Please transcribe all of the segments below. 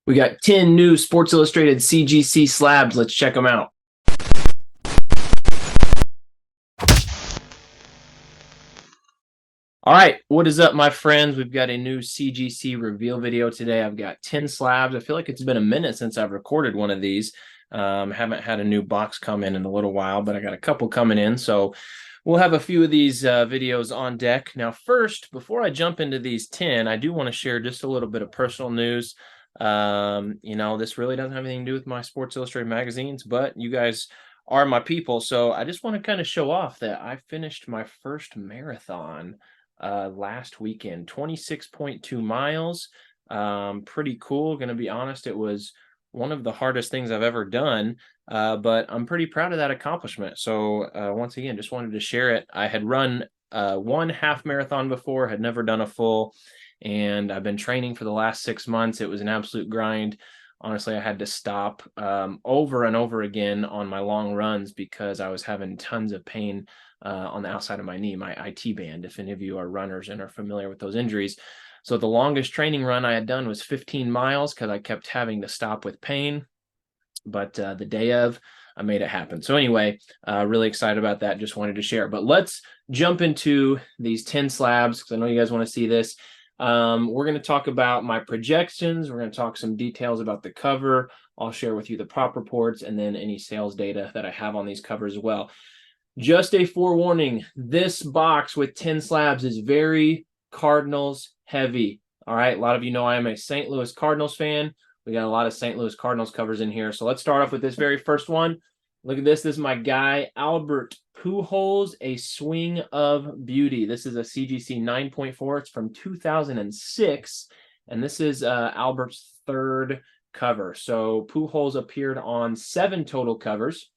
We got 10 new Sports Illustrated CGC slabs. Let's check them out. All right, what is up, my friends? We've got a new CGC reveal video today. I've got 10 slabs. I feel like it's been a minute since I've recorded one of these. Haven't had a new box come in a little while, but I got a couple coming in. So we'll have a few of these videos on deck. Now, first, before I jump into these 10, I do want to share just a little bit of personal news. This really doesn't have anything to do with my Sports Illustrated magazines, but you guys are my people. So I just want to kind of show off that I finished my first marathon last weekend, 26.2 miles. Pretty cool. Gonna be honest, it was one of the hardest things I've ever done, but I'm pretty proud of that accomplishment. So once again, just wanted to share it. I had run one half marathon before, had never done a full, and I've been training for the last 6 months. It was an absolute grind. Honestly, I had to stop over and over again on my long runs because I was having tons of pain on the outside of my knee, my IT band, if any of you are runners and are familiar with those injuries. So the longest training run I had done was 15 miles because I kept having to stop with pain. But the day of, I made it happen. So anyway, really excited about that. Just wanted to share. But let's jump into these 10 slabs because I know you guys want to see this. We're going to talk about my projections. We're going to talk some details about the cover. I'll share with you the prop reports and then any sales data that I have on these covers as well. Just a forewarning, this box with 10 slabs is very Cardinals heavy. All right, a lot of you know I am a St. Louis Cardinals fan. We got a lot of St. Louis Cardinals covers in here. So let's start off with this very first one. Look at this. This is my guy, Albert Pujols, a swing of beauty. This is a CGC 9.4. It's from 2006. And this is Albert's third cover. So Pujols appeared on 7 total covers.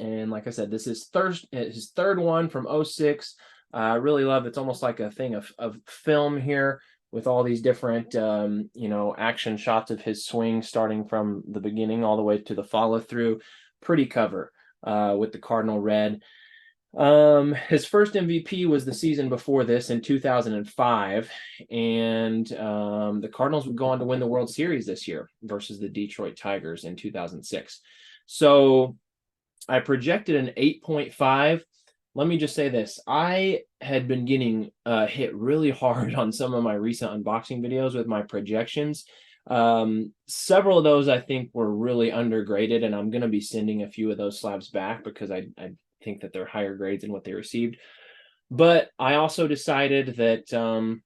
And like I said, this is his third one from 06. I really love it. It's almost like a thing of film here with all these different, action shots of his swing starting from the beginning all the way to the follow through. Pretty cover with the Cardinal red. His first MVP was the season before this in 2005. And the Cardinals would go on to win the World Series this year versus the Detroit Tigers in 2006. So I projected an 8.5. Let me just say this. I had been getting hit really hard on some of my recent unboxing videos with my projections. Several of those I think were really undergraded, and I'm going to be sending a few of those slabs back because I think that they're higher grades than what they received. But I also decided that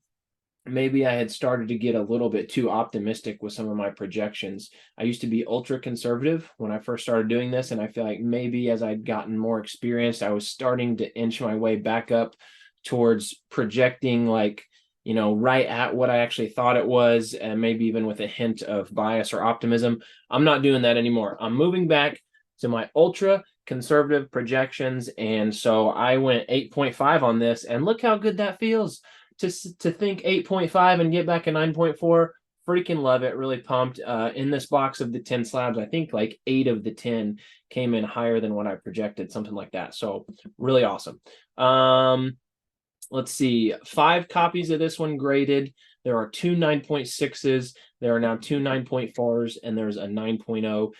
maybe I had started to get a little bit too optimistic with some of my projections. I used to be ultra conservative when I first started doing this, and I feel like maybe as I'd gotten more experienced, I was starting to inch my way back up towards projecting right at what I actually thought it was, and maybe even with a hint of bias or optimism. I'm not doing that anymore. I'm moving back to my ultra conservative projections, and so I went 8.5 on this, and look how good that feels. To think 8.5 and get back a 9.4, freaking love it. Really pumped. In this box of the 10 slabs, I think like 8 of the 10 came in higher than what I projected, something like that. So really awesome. Let's see. 5 copies of this one graded. There are 2 9.6s. There are now 2 9.4s, and there's a 9.0.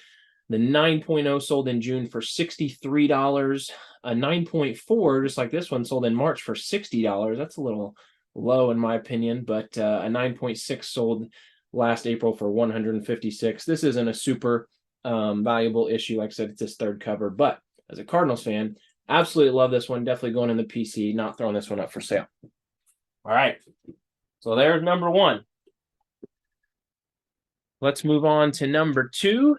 The 9.0 sold in June for $63. A 9.4, just like this one, sold in March for $60. That's a little low in my opinion, but a 9.6 sold last April for $156. This isn't a super valuable issue. Like I said, it's his third cover, but as a Cardinals fan, absolutely love this one. Definitely going in the PC, not throwing this one up for sale. All right, so there's number 1. Let's move on to number 2.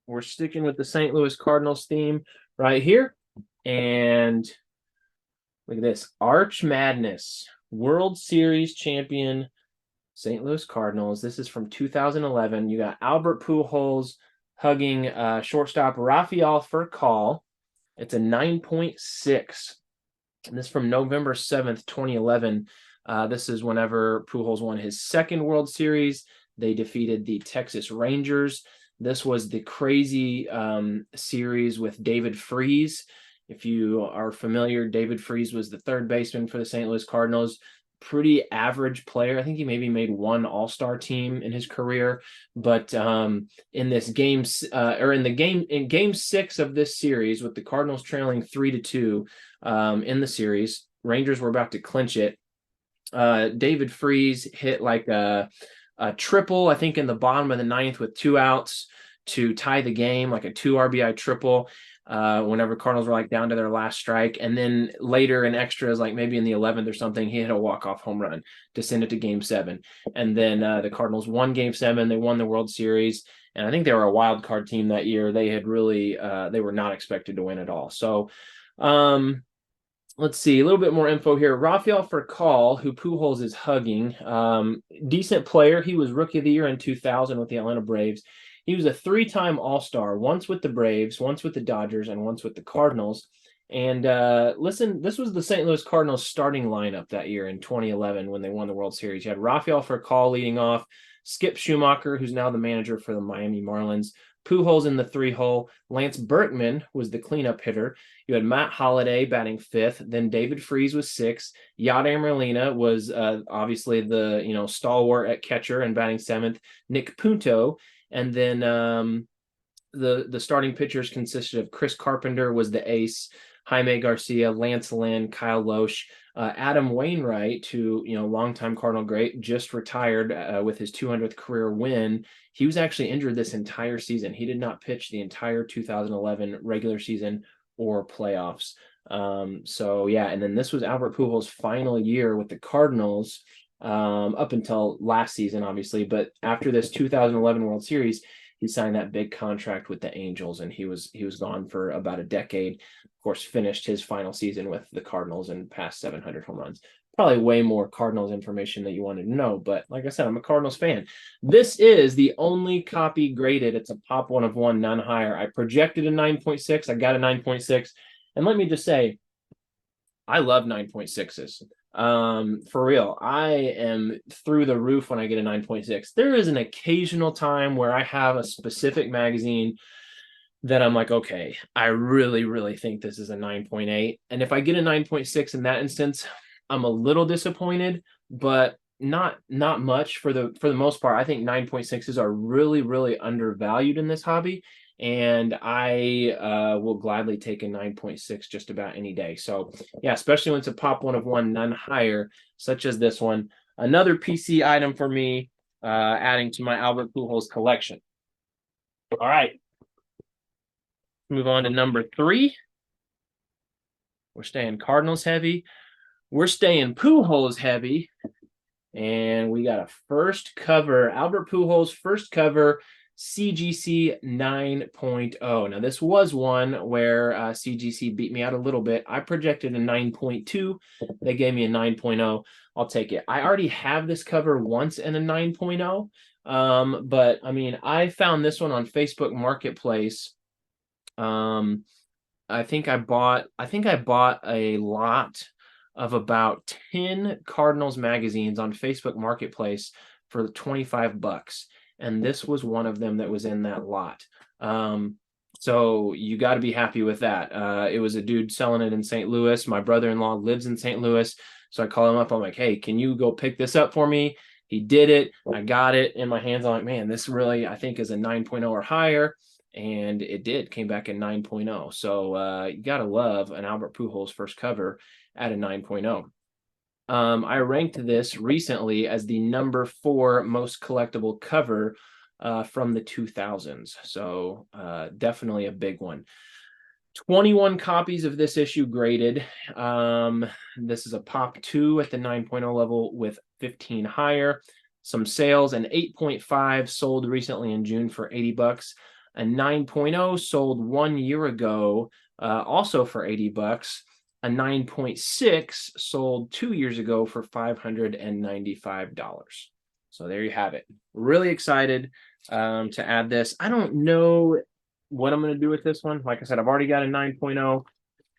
We're sticking with the St. Louis Cardinals theme right here. And look at this. Arch Madness, World Series champion, St. Louis Cardinals. This is from 2011. You got Albert Pujols hugging shortstop Rafael Furcal. It's a 9.6. And this is from November 7th, 2011. This is whenever Pujols won his second World Series. They defeated the Texas Rangers. This was the crazy series with David Freese. If you are familiar, David Freese was the third baseman for the St. Louis Cardinals. pretty average player. I think he maybe made one all-star team in his career, but in this game in game 6 of this series, with the Cardinals trailing 3-2 in the series, Rangers were about to clinch it. David Freese hit like a triple, I think, in the bottom of the 9th with 2 outs to tie the game, like a 2 RBI triple. Whenever Cardinals were like down to their last strike. And then later in extras, like maybe in the 11th or something, he hit a walk-off home run to send it to game 7. And then the Cardinals won game 7. They won the World Series. And I think they were a wild card team that year. They had really, they were not expected to win at all. So let's see, a little bit more info here. Rafael Furcal, who Pujols is hugging, decent player. He was Rookie of the Year in 2000 with the Atlanta Braves. He was a 3-time All-Star, once with the Braves, once with the Dodgers, and once with the Cardinals. And listen, this was the St. Louis Cardinals starting lineup that year in 2011 when they won the World Series. You had Rafael Furcal leading off, Skip Schumacher, who's now the manager for the Miami Marlins, Pujols in the 3-hole. Lance Berkman was the cleanup hitter. You had Matt Holliday batting 5th. Then David Freese was 6th. Yadier Molina was obviously the stalwart at catcher and batting 7th. Nick Punto. And then the starting pitchers consisted of Chris Carpenter was the ace, Jaime Garcia, Lance Lynn, Kyle Loesch, Adam Wainwright, who, longtime Cardinal great, just retired with his 200th career win. He was actually injured this entire season. He did not pitch the entire 2011 regular season or playoffs. So yeah, and then this was Albert Pujols' final year with the Cardinals. Up until last season, obviously, but after this 2011 World Series, he signed that big contract with the Angels, and he was gone for about a decade. Of course, finished his final season with the Cardinals and passed 700 home runs. Probably way more Cardinals information that you wanted to know, but like I said, I'm a Cardinals fan. This is the only copy graded. It's a pop 1 of 1, none higher. I projected a 9.6. I got a 9.6, and let me just say, I love 9.6s. For real, I am through the roof when I get a 9.6. There is an occasional time where I have a specific magazine that I'm like, okay, I really, really think this is a 9.8. And if I get a 9.6 in that instance, I'm a little disappointed, but not much for the most part. I think 9.6s are really, really undervalued in this hobby. And I will gladly take a 9.6 just about any day. So yeah, especially when it's a pop 1 of 1, none higher, such as this one. Another PC item for me, adding to my Albert Pujols collection. All right, move on to number 3. We're staying Cardinals heavy. We're staying Pujols heavy. And we got a first cover, Albert Pujols first cover, CGC 9.0. Now, this was one where CGC beat me out a little bit. I projected a 9.2. They gave me a 9.0. I'll take it. I already have this cover once in a 9.0. But, I mean, I found this one on Facebook Marketplace. I think I bought a lot of about 10 Cardinals magazines on Facebook Marketplace for $25. And this was one of them that was in that lot. So you got to be happy with that. It was a dude selling it in St. Louis. My brother-in-law lives in St. Louis. So I call him up. I'm like, hey, can you go pick this up for me? He did it. I got it in my hands. I'm like, man, this really, I think, is a 9.0 or higher. And it did. Came back in 9.0. So you got to love an Albert Pujols first cover at a 9.0. I ranked this recently as the number 4 most collectible cover from the 2000s. So definitely a big one. 21 copies of this issue graded. This is a pop 2 at the 9.0 level with 15 higher. Some sales, an 8.5 sold recently in June for $80. A 9.0 sold 1 year ago, also for $80. A 9.6 sold 2 years ago for $595. So there you have it. Really excited to add this. I don't know what I'm going to do with this one. Like I said, I've already got a 9.0.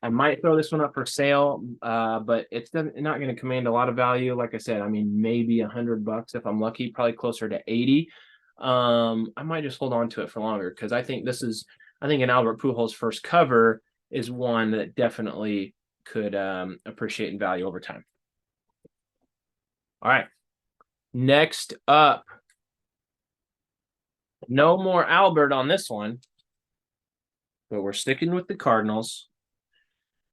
I might throw this one up for sale, but it's not going to command a lot of value. Like I said, I mean, maybe $100 if I'm lucky, probably closer to 80. I might just hold on to it for longer because I think an Albert Pujols first cover is one that definitely could appreciate in value over time. All right. Next up, no more Albert on this one, but we're sticking with the Cardinals.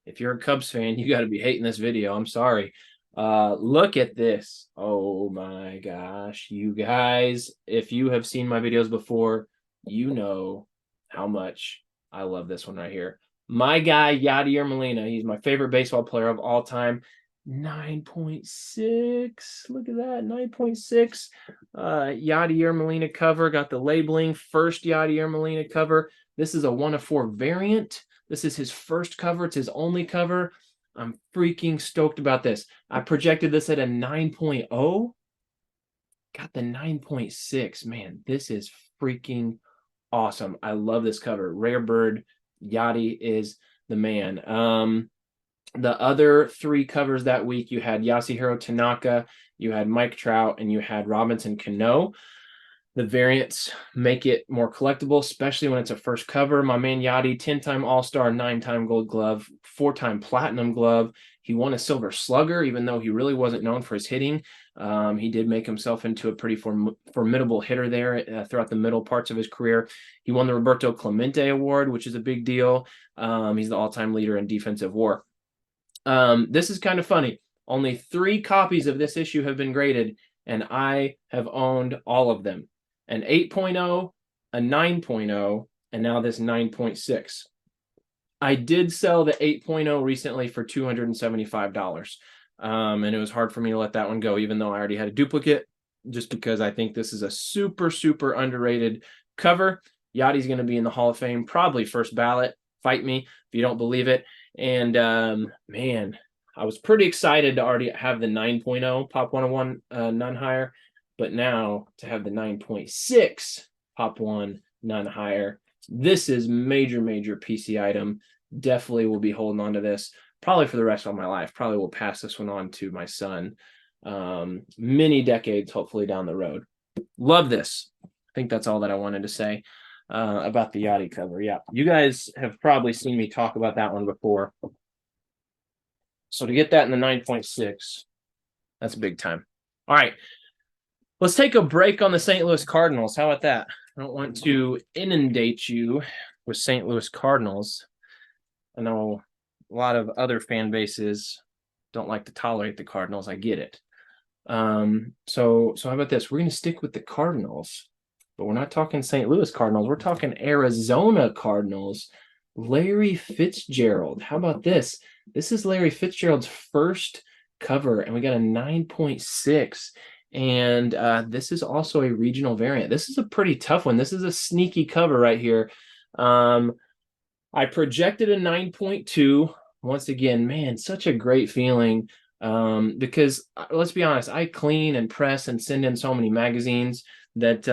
If you're a Cubs fan, you got to be hating this video. I'm sorry. Look at this. Oh my gosh. You guys, if you have seen my videos before, you know how much I love this one right here. My guy, Yadier Molina. He's my favorite baseball player of all time. 9.6. Look at that. 9.6. Yadier Molina cover. Got the labeling. First Yadier Molina cover. This is a 1 of 4 variant. This is his first cover. It's his only cover. I'm freaking stoked about this. I projected this at a 9.0. Got the 9.6. Man, this is freaking awesome. I love this cover. Rare Bird. Yadi is the man. The other 3 covers that week, you had Yasuhiro Tanaka, you had Mike Trout, and you had Robinson Cano. The variants make it more collectible, especially when it's a first cover. My man Yadi, 10-time All-Star, 9-time Gold Glove, 4-time Platinum Glove. He won a Silver Slugger, even though he really wasn't known for his hitting. He did make himself into a pretty formidable hitter there throughout the middle parts of his career. He won the Roberto Clemente Award, which is a big deal. He's the all-time leader in defensive WAR. This is kind of funny. Only 3 copies of this issue have been graded, and I have owned all of them. An 8.0, a 9.0, and now this 9.6. I did sell the 8.0 recently for $275. And it was hard for me to let that one go, even though I already had a duplicate, just because I think this is a super, super underrated cover. Yadi's going to be in the Hall of Fame, probably first ballot. Fight me if you don't believe it. And man, I was pretty excited to already have the 9.0 Pop 101 none higher. But now to have the 9.6 Pop 1 none higher, this is major, major PC item. Definitely will be holding on to this probably for the rest of my life. Probably will pass this one on to my son many decades, hopefully down the road. Love this. I think that's all that I wanted to say about the Yachty cover. Yeah, you guys have probably seen me talk about that one before. So to get that in the 9.6, that's big time. All right. Let's take a break on the St. Louis Cardinals. How about that? I don't want to inundate you with St. Louis Cardinals. I know a lot of other fan bases don't like to tolerate the Cardinals. I get it. So how about this? We're going to stick with the Cardinals, but we're not talking St. Louis Cardinals. We're talking Arizona Cardinals. Larry Fitzgerald. How about this? This is Larry Fitzgerald's first cover, and we got a 9.6. And this is also a regional variant. This is a pretty tough one. This is a sneaky cover right here. I projected a 9.2. Once again, man, such a great feeling because let's be honest, I clean and press and send in so many magazines that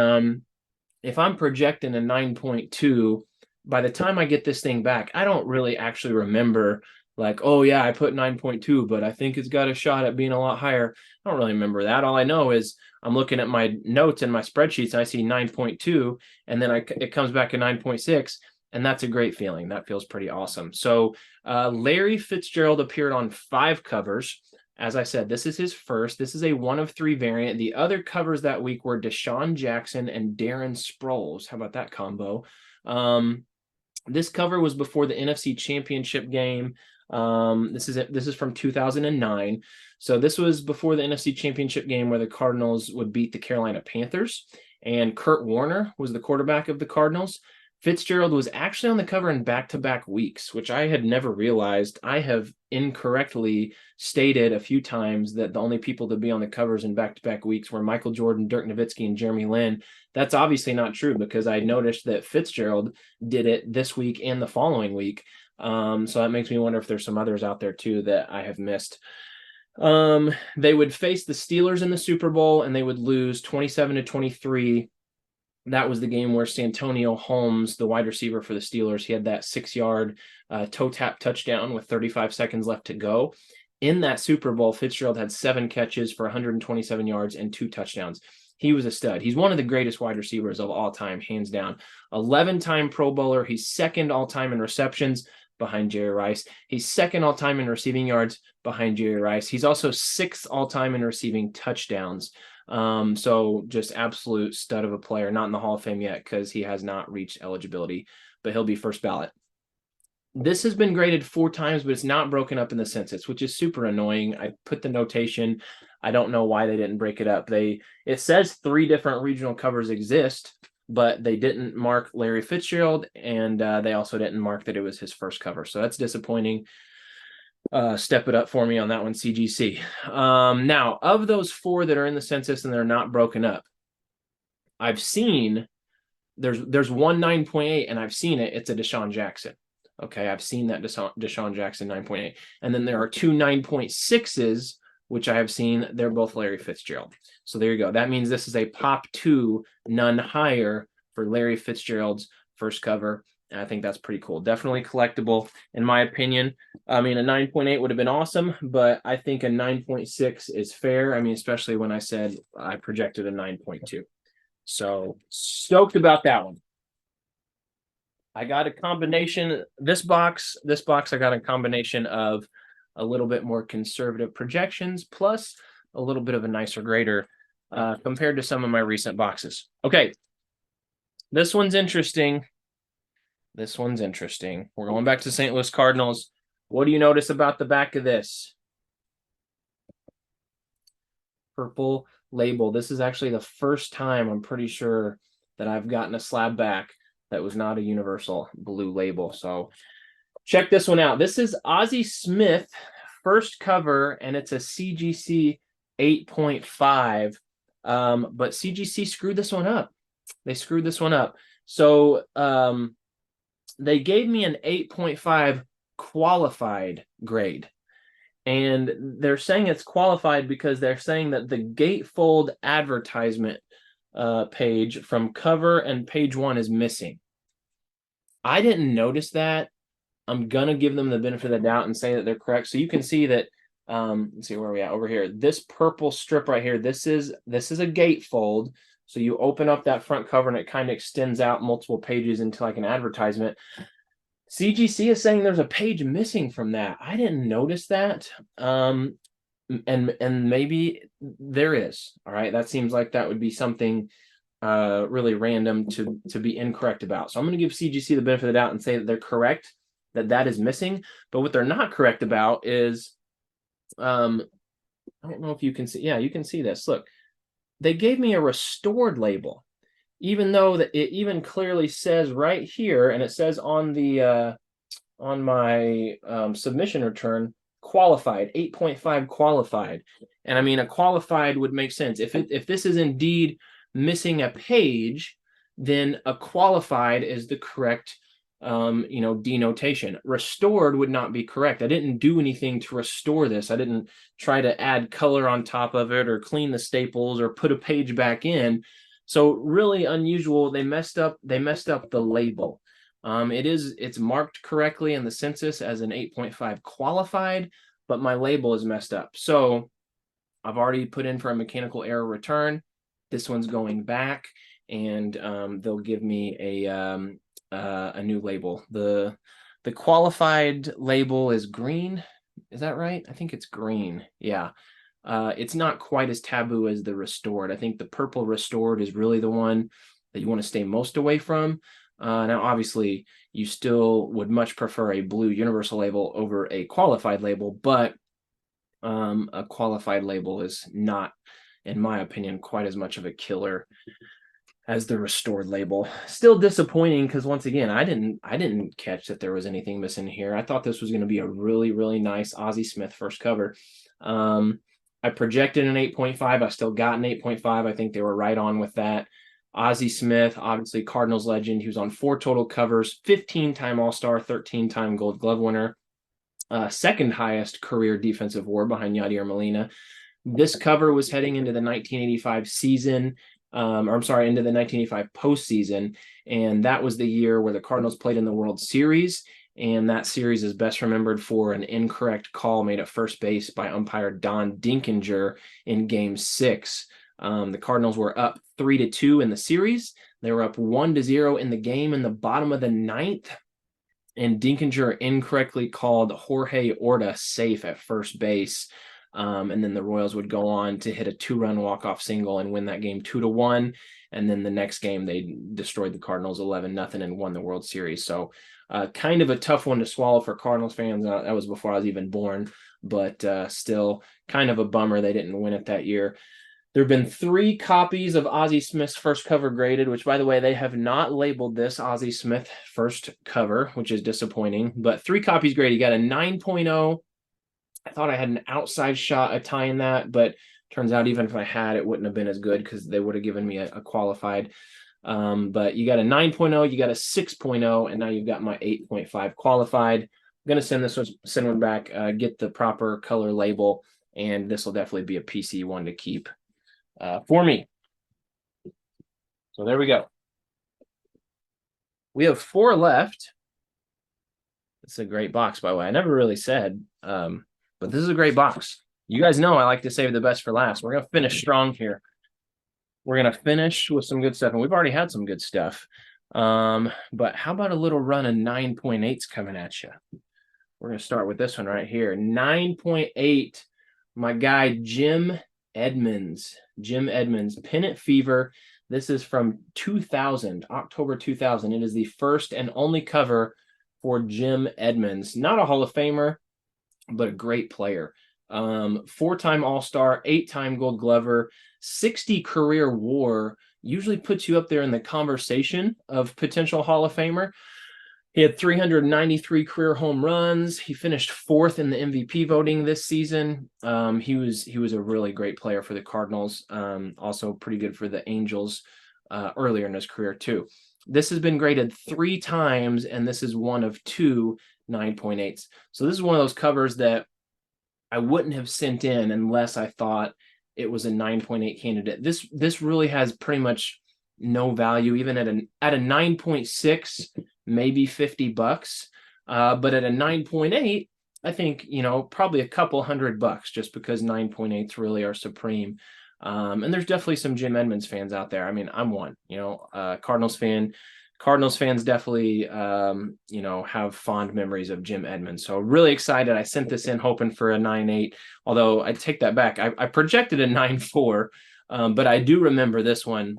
if I'm projecting a 9.2, by the time I get this thing back, I don't really actually remember like, oh yeah, I put 9.2, but I think it's got a shot at being a lot higher. I don't really remember that. All I know is I'm looking at my notes and my spreadsheets and I see 9.2 and then it comes back at 9.6, and that's a great feeling. That feels pretty awesome. So Larry Fitzgerald appeared on 5 covers. As I said, this is his first. This is a 1 of 3 variant. The other covers that week were Deshaun Jackson and Darren Sproles. How about that combo? This cover was before the NFC Championship game. This is from 2009. So this was before the NFC Championship game where the Cardinals would beat the Carolina Panthers, and Kurt Warner was the quarterback of the Cardinals. Fitzgerald was actually on the cover in back-to-back weeks, which I had never realized. I have incorrectly stated a few times that the only people to be on the covers in back-to-back weeks were Michael Jordan, Dirk Nowitzki, and Jeremy Lin. That's obviously not true because I noticed that Fitzgerald did it this week and the following week. So that makes me wonder if there's some others out there too that I have missed. They would face the Steelers in the Super Bowl and they would lose 27-23. That was the game where Santonio Holmes, the wide receiver for the Steelers, he had that 6-yard toe tap touchdown with 35 seconds left to go. In that Super Bowl, Fitzgerald had 7 catches for 127 yards and 2 touchdowns. He was a stud. He's one of the greatest wide receivers of all time, hands down. 11-time Pro Bowler. He's second all-time in receptions. behind Jerry Rice. He's second all-time in receiving yards behind Jerry Rice. He's also sixth all-time in receiving touchdowns. So just absolute stud of a player. Not in the Hall of Fame yet because he has not reached eligibility, but he'll be first ballot. This has been graded 4 times, but it's not broken up in the census, which is super annoying. I put the notation. I don't know why they didn't break it up. It says 3 different regional covers exist, but they didn't mark Larry Fitzgerald, and they also didn't mark that it was his first cover. So that's disappointing. Step it up for me on that one, CGC. Now, of those 4 that are in the census and they're not broken up, I've seen there's one 9.8, and I've seen it. It's a Deshaun Jackson. Okay, I've seen that Deshaun Jackson 9.8. And then there are 2 9.6s, which I have seen. They're both Larry Fitzgerald. So there you go. That means this is a pop 2, none higher for Larry Fitzgerald's first cover. And I think that's pretty cool. Definitely collectible, in my opinion. I mean, a 9.8 would have been awesome, but I think a 9.6 is fair. I mean, especially when I said I projected a 9.2. So stoked about that one. I got a combination. This box, I got a combination of a little bit more conservative projections plus a little bit of a nicer grader compared to some of my recent boxes. Okay, this one's interesting. We're going back to St. Louis Cardinals. What do you notice about the back of this? Purple label. This is actually the first time, I'm pretty sure, that I've gotten a slab back that was not a universal blue label. So check this one out. This is Ozzie Smith first cover, and it's a CGC 8.5. But CGC screwed this one up. They screwed this one up. So they gave me an 8.5 qualified grade. And they're saying it's qualified because they're saying that the gatefold advertisement page from cover and page 1 is missing. I didn't notice that. I'm going to give them the benefit of the doubt and say that they're correct. So you can see that, let's see where we at over here. This purple strip right here, this is a gatefold. So you open up that front cover and it kind of extends out multiple pages into like an advertisement. CGC is saying there's a page missing from that. I didn't notice that. And maybe there is. All right. That seems like that would be something really random to be incorrect about. So I'm going to give CGC the benefit of the doubt and say that they're correct, that is missing. But what they're not correct about is, I don't know if you can see. Yeah, you can see this. Look, they gave me a restored label, even though that it even clearly says right here, and it says on the on my submission return, qualified, 8.5 qualified. And I mean, a qualified would make sense. If this is indeed missing a page, then a qualified is the correct denotation. Restored would not be correct. I didn't do anything to restore this. I didn't try to add color on top of it or clean the staples or put a page back in. So really unusual. They messed up the label. It's marked correctly in the census as an 8.5 qualified, but my label is messed up. So I've already put in for a mechanical error return. This one's going back, and they'll give me a new label. The qualified label is green. Is that right? I think it's green. Yeah. It's not quite as taboo as the restored. I think the purple restored is really the one that you want to stay most away from. Now, obviously, you still would much prefer a blue universal label over a qualified label, but a qualified label is not, in my opinion, quite as much of a killer as the restored label. Still disappointing because, once again, I didn't catch that there was anything missing here. I thought this was going to be a really, really nice Ozzie Smith first cover. I projected an 8.5. I still got an 8.5. I think they were right on with that. Ozzie Smith, obviously Cardinals legend. He was on 4 total covers, 15-time All-Star, 13-time Gold Glove winner, second highest career defensive WAR behind Yadier Molina. This cover was heading into the 1985 season, into the 1985 postseason, and that was the year where the Cardinals played in the World Series. And that series is best remembered for an incorrect call made at first base by umpire Don Dinkinger in Game 6. The Cardinals were up 3-2 in the series. They were up 1-0 in the game in the bottom of the 9th. and Dinkinger incorrectly called Jorge Orta safe at first base. And then the Royals would go on to hit a 2-run walk-off single and win that game 2-1. And then the next game, they destroyed the Cardinals 11-0 and won the World Series. So kind of a tough one to swallow for Cardinals fans. That was before I was even born, but still kind of a bummer they didn't win it that year. There have been 3 copies of Ozzie Smith's first cover graded, which, by the way, they have not labeled this Ozzie Smith first cover, which is disappointing. But 3 copies graded. You got a 9.0. I thought I had an outside shot at tying that, but turns out even if I had, it wouldn't have been as good because they would have given me a qualified. But you got a 9.0, you got a 6.0, and now you've got my 8.5 qualified. I'm going to send one back, get the proper color label, and this will definitely be a PC one to keep for me. So there we go. We have 4 left. It's a great box, by the way. I never really said, but this is a great box. You guys know I like to save the best for last. We're going to finish strong here. We're going to finish with some good stuff, and we've already had some good stuff. But how about a little run of 9.8s coming at you? We're going to start with this one right here. 9.8, my guy Jim Edmonds. Jim Edmonds, Pennant Fever. This is from 2000, October 2000. It is the first and only cover for Jim Edmonds. Not a Hall of Famer, but a great player. 4-time All-Star, 8-time Gold Glover, 60 career WAR. Usually puts you up there in the conversation of potential Hall of Famer. He had 393 career home runs. He finished 4th in the MVP voting this season. He was a really great player for the Cardinals. Also pretty good for the Angels earlier in his career too. This has been graded 3 times, and this is one of 2 9.8s. So this is one of those covers that I wouldn't have sent in unless I thought it was a 9.8 candidate. This really has pretty much no value, even at a 9.6, maybe $50. But at a 9.8, I think, probably a couple $100 just because 9.8s really are supreme. And there's definitely some Jim Edmonds fans out there. I mean, I'm one, Cardinals fan. Cardinals fans definitely, have fond memories of Jim Edmonds. So really excited. I sent this in hoping for a 9.8, although I take that back. I projected a 9.4, but I do remember this one.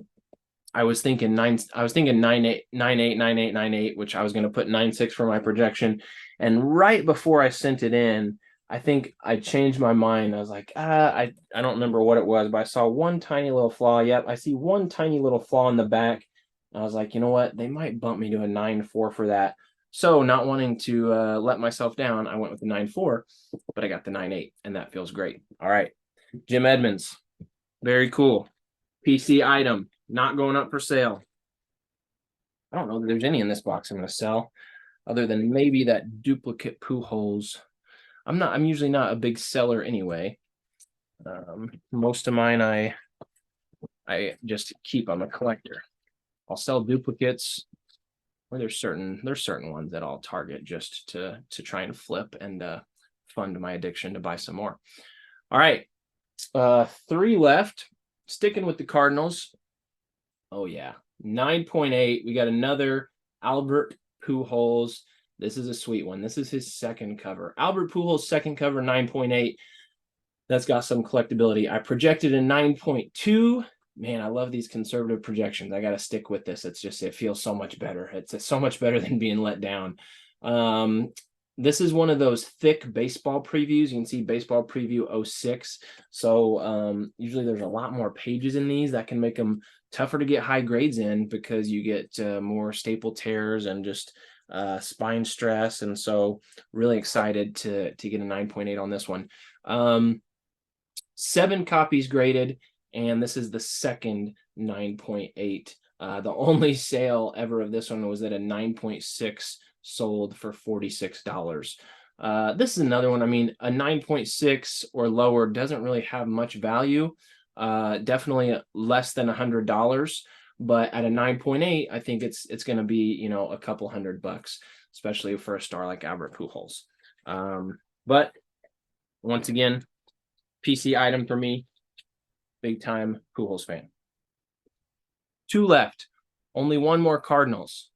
I was thinking 9.8, 9.8, 9.8, 9.8, which I was going to put 9.6 for my projection. And right before I sent it in, I think I changed my mind. I was like, I don't remember what it was, but I saw one tiny little flaw. Yep, I see one tiny little flaw in the back. I was like, you know what? They might bump me to a 9.4 for that. So not wanting to let myself down, I went with the 9.4, but I got the 9.8, and that feels great. All right. Jim Edmonds. Very cool. PC item. Not going up for sale. I don't know that there's any in this box I'm going to sell, other than maybe that duplicate Pujols. I'm usually not a big seller anyway. Most of mine I just keep. I'm a collector. I'll sell duplicates, or there's certain ones that I'll target just to try and flip and fund my addiction to buy some more. All right, 3 left. Sticking with the Cardinals. Oh yeah, 9.8. We got another Albert Pujols. This is a sweet one. This is his second cover. Albert Pujols' second cover, 9.8. That's got some collectability. I projected a 9.2. Man, I love these conservative projections. I got to stick with this. It feels so much better. It's so much better than being let down. This is one of those thick baseball previews. You can see baseball preview 06. So usually there's a lot more pages in these that can make them tougher to get high grades in because you get more staple tears and just spine stress. And so really excited to get a 9.8 on this one. 7 copies graded. And this is the second 9.8. The only sale ever of this one was at a 9.6 sold for $46. This is another one. I mean, a 9.6 or lower doesn't really have much value. Definitely less than $100. But at a 9.8, I think it's going to be, a couple $100, especially for a star like Albert Pujols. But once again, PC item for me. Big time Pujols fan. 2 left. Only one more Cardinals.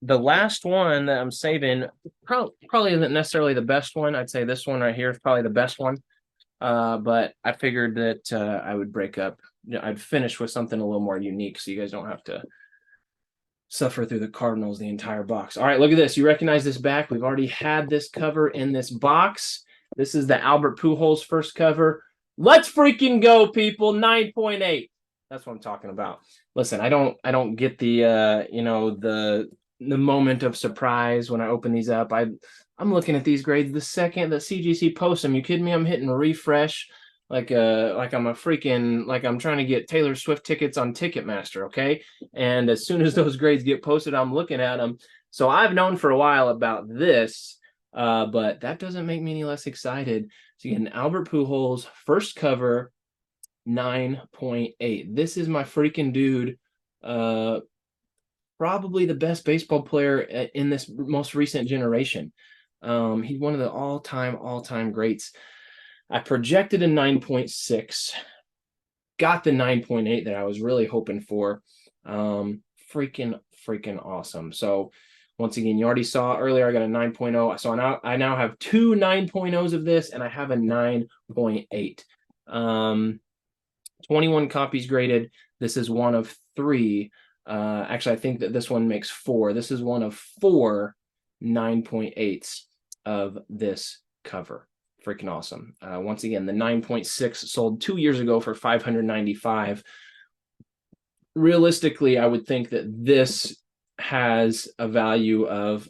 The last one that I'm saving probably isn't necessarily the best one. I'd say this one right here is probably the best one. But I figured that I would break up. I'd finish with something a little more unique, so you guys don't have to suffer through the Cardinals the entire box. All right, look at this. You recognize this back? We've already had this cover in this box. This is the Albert Pujols first cover. Let's freaking go, people! 9.8. That's what I'm talking about. Listen, I don't get the the moment of surprise when I open these up. I'm looking at these grades the second the CGC posts them. You kidding me? I'm hitting refresh like I'm a freaking like I'm trying to get Taylor Swift tickets on Ticketmaster, okay? And as soon as those grades get posted, I'm looking at them. So I've known for a while about this, but that doesn't make me any less excited. So you get an Albert Pujols first cover, 9.8. This is my freaking dude. Probably the best baseball player in this most recent generation. He's one of the all-time greats. I projected a 9.6, got the 9.8 that I was really hoping for. Freaking awesome. So once again, you already saw earlier, I got a 9.0. So I now have two 9.0s of this, and I have a 9.8. 21 copies graded. This is one of three. Actually, I think that this one makes four. This is one of four 9.8s of this cover. Freaking awesome. Once again, the 9.6 sold 2 years ago for $595. Realistically, I would think that this has a value of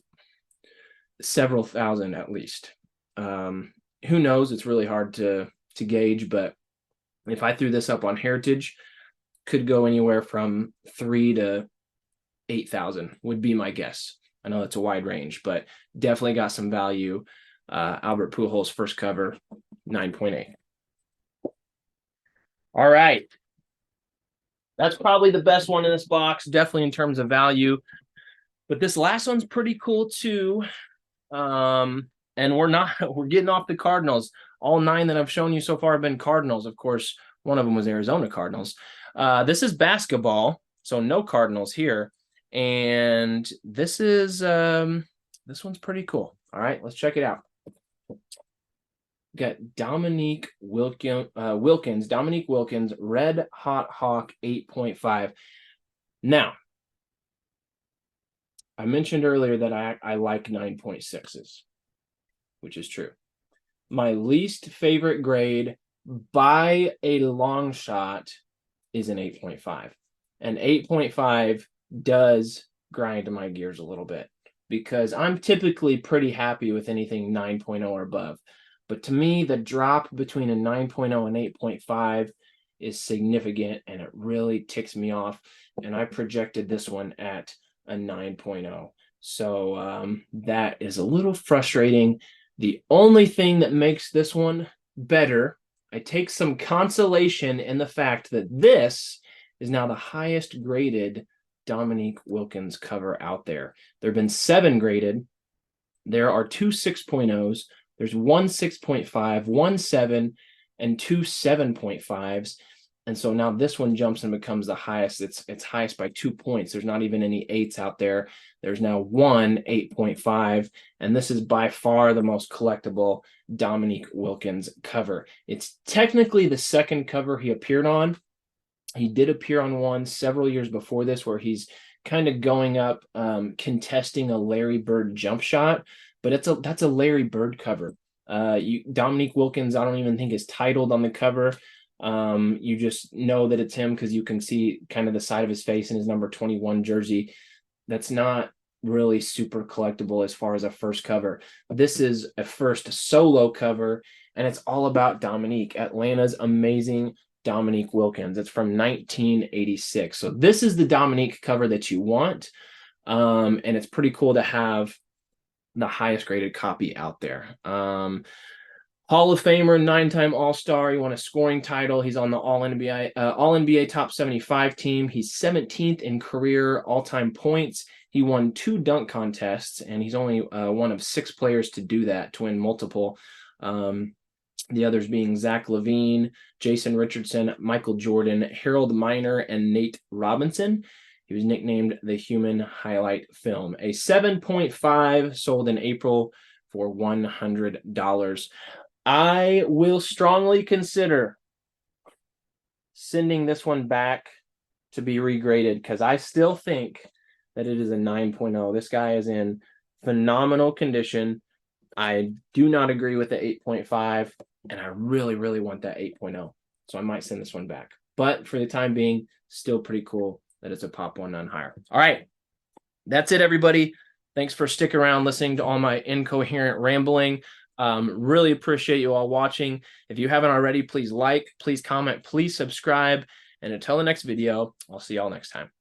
several thousand at least. Who knows? It's really hard to gauge, but if I threw this up on Heritage, could go anywhere from 3 to 8,000 would be my guess. I know that's a wide range, but definitely got some value. Albert Pujols first cover, 9.8. All right. That's probably the best one in this box, definitely in terms of value. But this last one's pretty cool too. And we're getting off the Cardinals. All 9 that I've shown you so far have been Cardinals. Of course, one of them was Arizona Cardinals. This is basketball, so no Cardinals here. And this is this one's pretty cool. All right, let's check it out. Got Dominique Wilkins, Dominique Wilkins, Red Hot Hawk 8.5. Now, I mentioned earlier that I like 9.6s, which is true. My least favorite grade by a long shot is an 8.5. And 8.5 does grind my gears a little bit because I'm typically pretty happy with anything 9.0 or above. But to me, the drop between a 9.0 and 8.5 is significant, and it really ticks me off. And I projected this one at a 9.0. So that is a little frustrating. The only thing that makes this one better, I take some consolation in the fact that this is now the highest graded Dominique Wilkins cover out there. There have been 7 graded. There are 2 6.0s. There's 1 6.5, 1 7, and 2 7.5s. And so now this one jumps and becomes the highest. It's highest by 2 points. There's not even any 8s out there. There's now 1 8.5, and this is by far the most collectible Dominique Wilkins cover. It's technically the second cover he appeared on. He did appear on one several years before this where he's kind of going up, contesting a Larry Bird jump shot, but that's a Larry Bird cover. Dominique Wilkins, I don't even think is titled on the cover. You just know that it's him because you can see kind of the side of his face in his number 21 jersey. That's not really super collectible as far as a first cover. This is a first solo cover, and it's all about Dominique, Atlanta's amazing Dominique Wilkins. It's from 1986. So this is the Dominique cover that you want. And it's pretty cool to have the highest graded copy out there. Hall of Famer, 9-time All-Star. He won a scoring title. He's on the All-NBA Top 75 team. He's 17th in career all-time points. He won 2 dunk contests, and he's only one of 6 players to do that, to win multiple. The others being Zach LaVine, Jason Richardson, Michael Jordan, Harold Miner, and Nate Robinson. He was nicknamed the Human Highlight Film. A 7.5 sold in April for $100. I will strongly consider sending this one back to be regraded because I still think that it is a 9.0. This guy is in phenomenal condition. I do not agree with the 8.5, and I really, really want that 8.0. So I might send this one back. But for the time being, still pretty cool that it's a pop one, none higher. All right. That's it, everybody. Thanks for sticking around listening to all my incoherent rambling. Really appreciate you all watching. If you haven't already, please like, please comment, please subscribe. And until the next video, I'll see y'all next time.